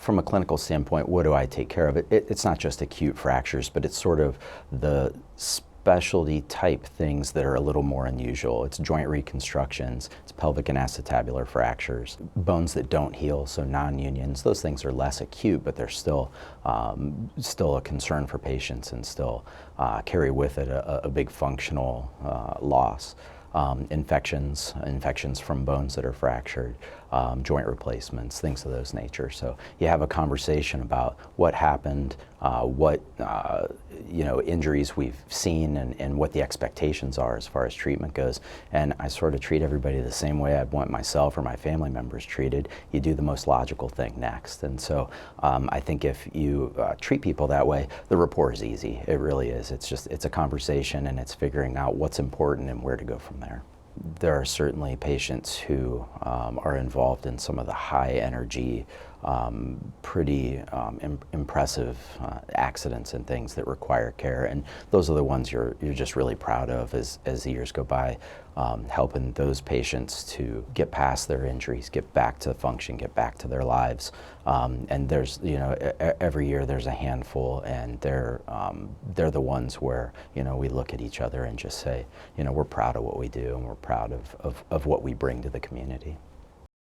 from a clinical standpoint, what do I take care of? It's not just acute fractures, but it's sort of the specialty type things that are a little more unusual. It's joint reconstructions, it's pelvic and acetabular fractures, bones that don't heal, so non-unions. Those things are less acute, but they're still a concern for patients and still carry with it a big functional loss. Infections from bones that are fractured, joint replacements, things of those nature. So you have a conversation about what happened, what injuries we've seen, and what the expectations are as far as treatment goes. And I sort of treat everybody the same way I'd want myself or my family members treated. You do the most logical thing next. And so I think if you treat people that way, the rapport is easy. It really is. It's a conversation, and it's figuring out what's important and where to go from there. There are certainly patients who are involved in some of the high energy, pretty impressive accidents and things that require care, and those are the ones you're just really proud of as the years go by, helping those patients to get past their injuries, get back to function, get back to their lives. And there's, every year there's a handful, and they're the ones where, we look at each other and just say, we're proud of what we do, and we're proud of what we bring to the community.